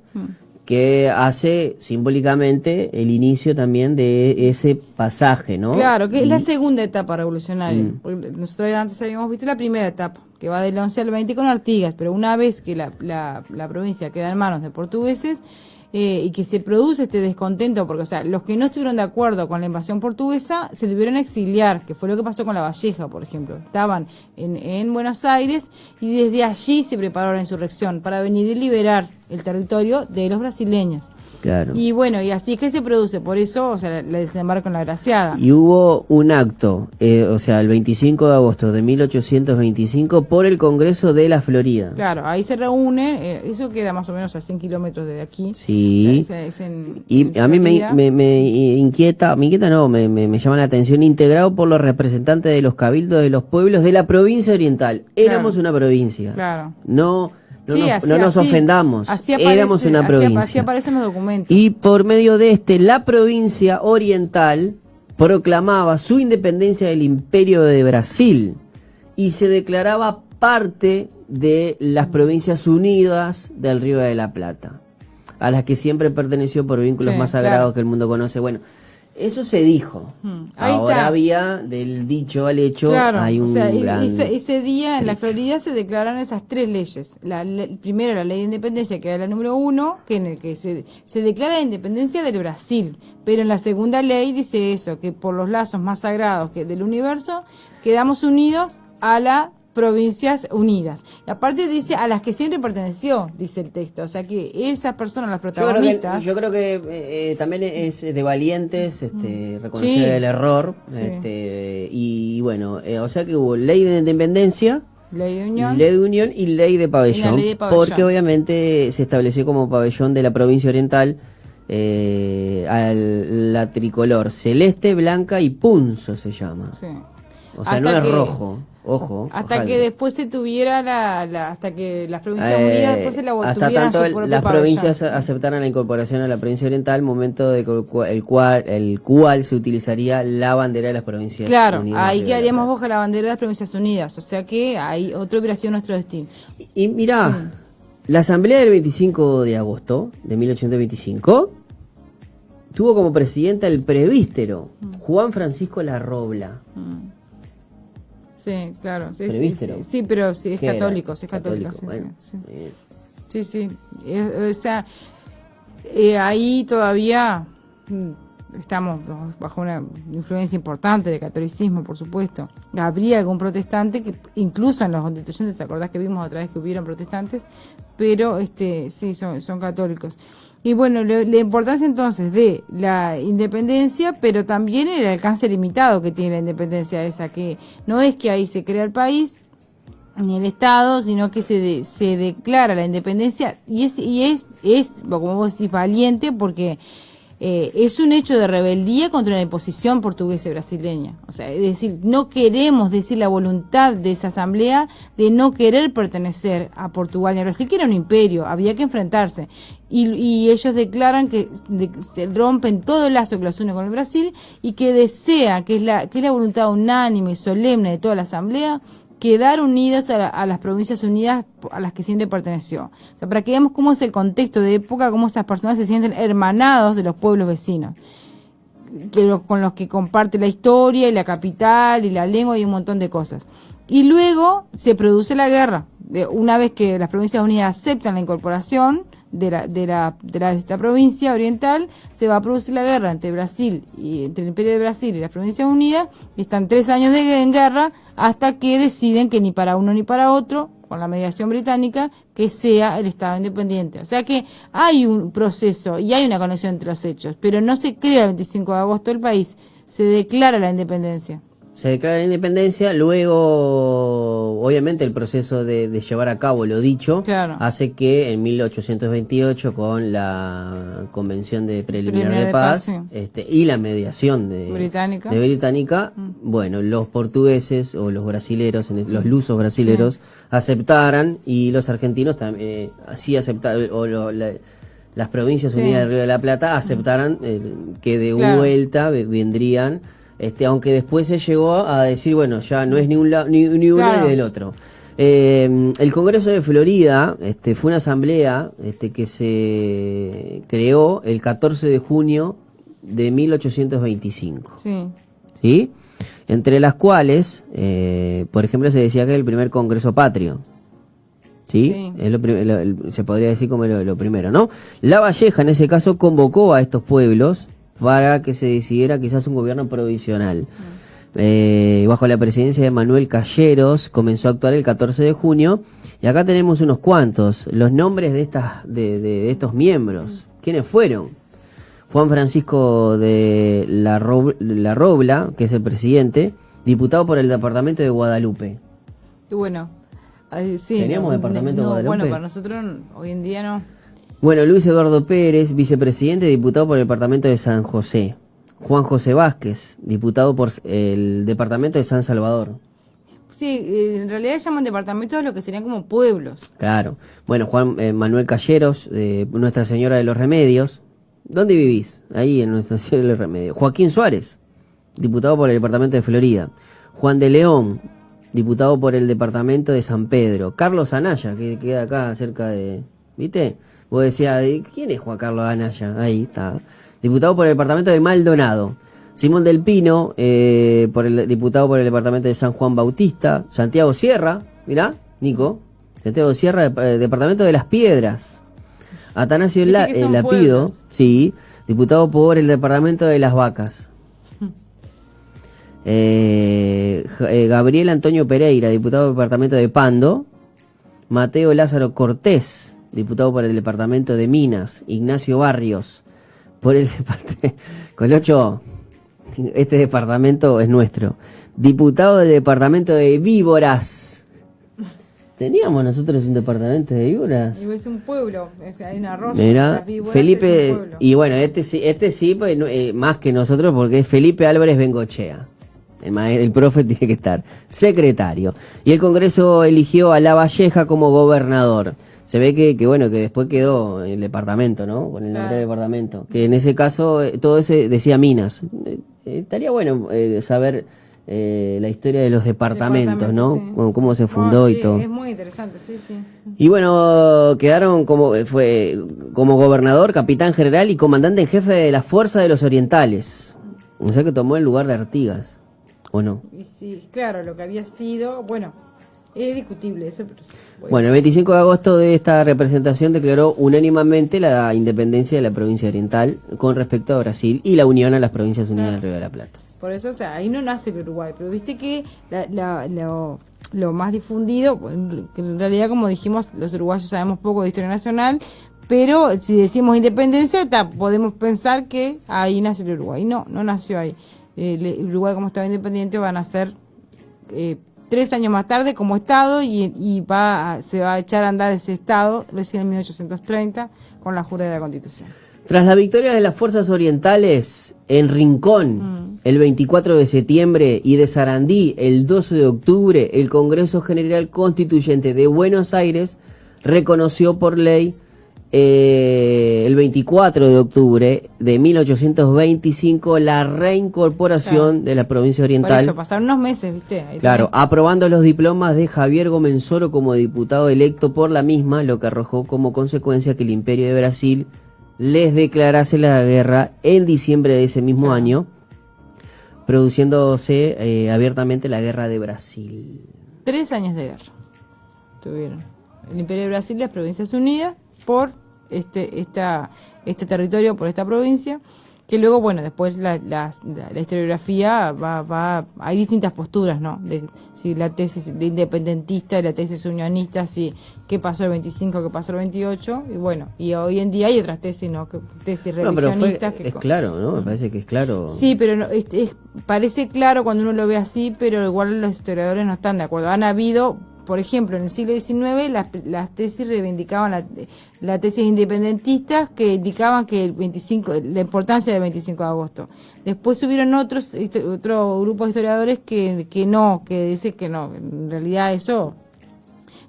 que hace simbólicamente el inicio también de ese pasaje, ¿no? Claro, que es la segunda etapa revolucionaria. Porque nosotros antes habíamos visto la primera etapa, que va del 11 al 20 con Artigas, pero una vez que la provincia queda en manos de portugueses, y que se produce este descontento, porque, o sea, los que no estuvieron de acuerdo con la invasión portuguesa se tuvieron que exiliar, que fue lo que pasó con La Valleja, por ejemplo. Estaban en Buenos Aires y desde allí se preparó la insurrección para venir y liberar el territorio de los brasileños. Claro. Y bueno, y así es que se produce, por eso, o sea, el desembarco en la Graciada. Y hubo un acto, o sea, el 25 de agosto de 1825 por el Congreso de la Florida. Claro, ahí se reúne, eso queda más o menos a 100 kilómetros de aquí. Sí. O sea, es y a mí me inquieta, me llama la atención, integrado por los representantes de los cabildos de los pueblos de la provincia oriental. Éramos una provincia. Claro. No nos ofendamos, éramos una provincia. Así aparecen los documentos. Y por medio de la provincia oriental proclamaba su independencia del Imperio de Brasil y se declaraba parte de las Provincias Unidas del Río de la Plata, a las que siempre perteneció por vínculos más sagrados que el mundo conoce. Bueno, eso se dijo. Ahora había, del dicho al hecho, hay un gran... Ese día en la Florida se declararon esas tres leyes. Primero la ley de independencia, que era la número 1, que en el que se declara la independencia del Brasil. Pero en la segunda ley dice eso, que por los lazos más sagrados del universo, quedamos unidos a las Provincias Unidas. Y aparte dice a las que siempre perteneció, dice el texto. O sea que esas personas, las protagonistas... Yo creo que también es de valientes reconocer el error. Sí. Y bueno, o sea que hubo ley de independencia, ley de unión y ley de pabellón. Porque obviamente se estableció como pabellón de la provincia oriental la tricolor celeste, blanca y punzo se llama. Sí. O sea, no es rojo. Ojo. Hasta que después se tuviera hasta que las Provincias Unidas después se la hasta tuvieran tanto su propio las pabellón. provincias aceptaran la incorporación a la provincia oriental, momento de el cual se utilizaría la bandera de las Provincias Unidas. Claro, ahí quedaríamos bajo la bandera de las Provincias Unidas, o sea que ahí otro hubiera sido nuestro destino. Y mirá, la asamblea del 25 de agosto de 1825 tuvo como presidenta el presbítero Juan Francisco Larrobla. Sí, claro. Sí, pero sí, es católico, es católico. Sí. O sea, ahí todavía estamos bajo una influencia importante del catolicismo, por supuesto. Habría algún protestante, que incluso en los constituyentes, ¿te acordás que vimos otra vez que hubieron protestantes? Pero sí, son católicos. Y bueno, la importancia entonces de la independencia, pero también el alcance limitado que tiene la independencia esa, que no es que ahí se crea el país ni el Estado, sino que se declara la independencia y es como vos decís, valiente, porque es un hecho de rebeldía contra la imposición portuguesa y brasileña. O sea, es decir, no queremos decir la voluntad de esa asamblea de no querer pertenecer a Portugal y a Brasil, que era un imperio, había que enfrentarse. Y ellos declaran que se rompen todo el lazo que los une con el Brasil y que desea, que es la voluntad unánime y solemne de toda la asamblea, quedar unidas a las provincias unidas a las que siempre perteneció. O sea, para que veamos cómo es el contexto de época, cómo esas personas se sienten hermanados de los pueblos vecinos, con los que comparte la historia y la capital y la lengua y un montón de cosas. Y luego se produce la guerra. Una vez que las provincias unidas aceptan la incorporación de esta provincia oriental, se va a producir la guerra entre el Imperio de Brasil y las Provincias Unidas, y están 3 años en guerra hasta que deciden que ni para uno ni para otro, con la mediación británica, que sea el Estado independiente. O sea que hay un proceso y hay una conexión entre los hechos, pero no se crea el 25 de agosto el país, se declara la independencia. Se declara la independencia, luego obviamente el proceso de llevar a cabo lo dicho, claro, hace que en 1828 con la Convención de Preliminar de Paz, sí, y la mediación británica, bueno, los portugueses o los brasileros, los lusos brasileros, sí, aceptaran, y los argentinos también así aceptaron, o las provincias unidas del Río de la Plata aceptaran que de vuelta vendrían. Aunque después se llegó a decir, bueno, ya no es ni uno ni del otro. El Congreso de Florida fue una asamblea que se creó el 14 de junio de 1825. Sí. ¿Sí? Entre las cuales, por ejemplo, se decía que era el primer Congreso Patrio. ¿Sí? Sí. Es se podría decir como lo primero, ¿no? La Valleja, en ese caso, convocó a estos pueblos para que se decidiera quizás un gobierno provisional. Bajo la presidencia de Manuel Calleros comenzó a actuar el 14 de junio, y acá tenemos unos cuantos, los nombres de estos miembros. ¿Quiénes fueron? Juan Francisco de la Robla, que es el presidente, diputado por el departamento de Guadalupe. Bueno, sí. ¿Teníamos departamento de Guadalupe? Bueno, para nosotros hoy en día no. Bueno, Luis Eduardo Pérez, vicepresidente, diputado por el departamento de San José. Juan José Vázquez, diputado por el departamento de San Salvador. Sí, en realidad llaman departamentos lo que serían como pueblos. Claro. Bueno, Juan Manuel Calleros, Nuestra Señora de los Remedios. ¿Dónde vivís? Ahí, en Nuestra Señora de los Remedios. Joaquín Suárez, diputado por el departamento de Florida. Juan de León, diputado por el departamento de San Pedro. Carlos Anaya, que queda acá cerca de... ¿Viste? Vos decías, ¿quién es Juan Carlos Anaya? Ahí está. Diputado por el departamento de Maldonado. Simón del Pino, diputado por el departamento de San Juan Bautista. Santiago Sierra, mirá, Nico. Santiago Sierra, departamento de Las Piedras. Atanasio Lapido, sí, diputado por el departamento de Las Vacas. Gabriel Antonio Pereira, diputado del departamento de Pando. Mateo Lázaro Cortés, diputado por el departamento de Minas. Ignacio Barrios, por el departamento... Colocho, este departamento es nuestro. Diputado del departamento de Víboras. ¿Teníamos nosotros un departamento de Víboras? Es un pueblo, hay un arroyo. Mira, Felipe, y bueno, este sí pues, más que nosotros, porque es Felipe Álvarez Bengochea. El profe tiene que estar secretario. Y el Congreso eligió a La Valleja como gobernador. Se ve que después quedó el departamento, ¿no? Con el nombre del departamento. Que en ese caso, todo ese decía Minas. Estaría bueno saber la historia de los departamentos, ¿no? Sí. Cómo se fundó y todo. Es muy interesante, sí. Y bueno, quedaron como gobernador, capitán general y comandante en jefe de la Fuerza de los Orientales. O sea que tomó el lugar de Artigas, ¿o no? Y sí, claro, lo que había sido, bueno, es discutible eso, pero sí. Bueno, el 25 de agosto de esta representación declaró unánimemente la independencia de la provincia oriental con respecto a Brasil y la unión a las Provincias Unidas del Río de la Plata. Por eso, o sea, ahí no nace el Uruguay, pero viste que lo más difundido, que en realidad, como dijimos, los uruguayos sabemos poco de historia nacional, pero si decimos independencia, podemos pensar que ahí nace el Uruguay. No nació ahí. El Uruguay como Estado independiente va a nacer 3 años más tarde como Estado y se va a echar a andar ese Estado recién en 1830 con la jura de la Constitución. Tras la victoria de las fuerzas orientales en Rincón el 24 de septiembre y de Sarandí el 12 de octubre, el Congreso General Constituyente de Buenos Aires reconoció por ley el 24 de octubre de 1825 la reincorporación de la provincia oriental. Por eso, pasaron unos meses, ¿viste? Ahí Claro, también. aprobando los diplomas de Javier Gomenzoro como diputado electo por la misma, lo que arrojó como consecuencia que el Imperio de Brasil les declarase la guerra en diciembre de ese mismo año, produciéndose abiertamente la Guerra de Brasil. 3 años de guerra tuvieron el Imperio de Brasil y las Provincias Unidas por este territorio, por esta provincia, que luego, bueno, después la historiografía hay distintas posturas, ¿no? De si la tesis de independentista y la tesis unionista, si qué pasó el 25, qué pasó el 28, y bueno, y hoy en día hay otras tesis, ¿no? Tesis revisionistas. Es claro, ¿no? Me parece que es claro. Sí, pero no, parece claro cuando uno lo ve así, pero igual los historiadores no están de acuerdo. Han habido, por ejemplo, en el siglo XIX las tesis reivindicaban la tesis independentistas que indicaban que la importancia del 25 de agosto. Después hubieron otro grupo de historiadores que dicen que no, en realidad eso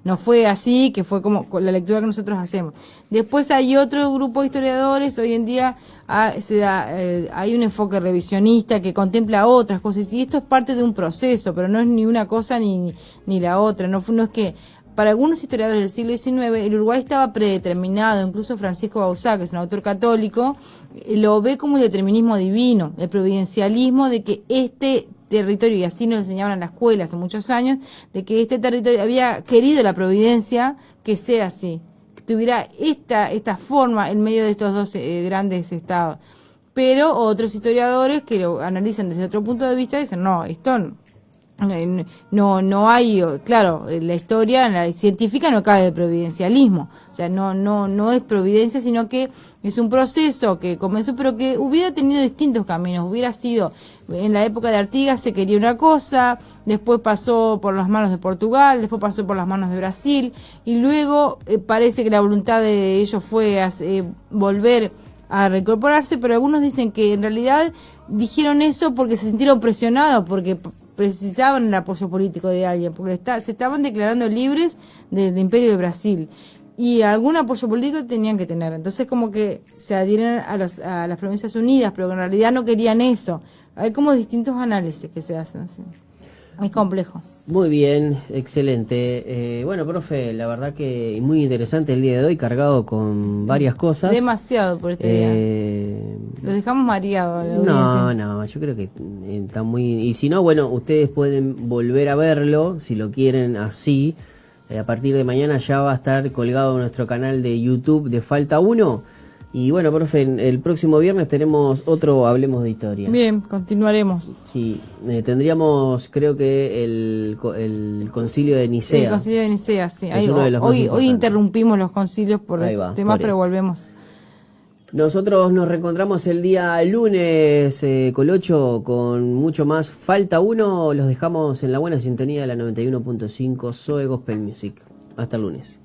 no fue así, que fue como la lectura que nosotros hacemos. Después hay otro grupo de historiadores, hoy en día hay un enfoque revisionista que contempla otras cosas, y esto es parte de un proceso, pero no es ni una cosa ni la otra. No es que para algunos historiadores del siglo XIX el Uruguay estaba predeterminado. Incluso Francisco Bauzá, que es un autor católico, lo ve como un determinismo divino, el providencialismo de que este territorio, y así nos enseñaban en la escuela hace muchos años, de que este territorio había querido la providencia que sea así, que tuviera esta forma en medio de estos dos grandes estados. Pero otros historiadores que lo analizan desde otro punto de vista dicen, no, esto no hay, claro, la historia, la científica no cae del providencialismo, o sea, no es providencia, sino que es un proceso que comenzó, pero que hubiera tenido distintos caminos. Hubiera sido, en la época de Artigas se quería una cosa, después pasó por las manos de Portugal, después pasó por las manos de Brasil, y luego parece que la voluntad de ellos fue volver a reincorporarse, pero algunos dicen que en realidad dijeron eso porque se sintieron presionados, porque precisaban el apoyo político de alguien, porque se estaban declarando libres del Imperio de Brasil y algún apoyo político tenían que tener. Entonces como que se adhieren a las Provincias Unidas, pero en realidad no querían eso. Hay como distintos análisis que se hacen, ¿sí? Es complejo. Muy bien, excelente. Bueno, profe, la verdad que muy interesante el día de hoy, cargado con varias cosas. Demasiado por este día. Los dejamos mareados. No, yo creo que está muy... Y si no, bueno, ustedes pueden volver a verlo, si lo quieren así. A partir de mañana ya va a estar colgado en nuestro canal de YouTube de Falta 1. Y bueno, profe, el próximo viernes tenemos otro Hablemos de Historia. Bien, continuaremos. Sí, tendríamos, creo que el concilio de Nicea. El concilio de Nicea, sí. Hoy interrumpimos los concilios por estos temas, pero volvemos. Nosotros nos reencontramos el día lunes, Colocho, con mucho más Falta 1. Los dejamos en la buena sintonía de la 91.5 Zoe Gospel Music. Hasta el lunes.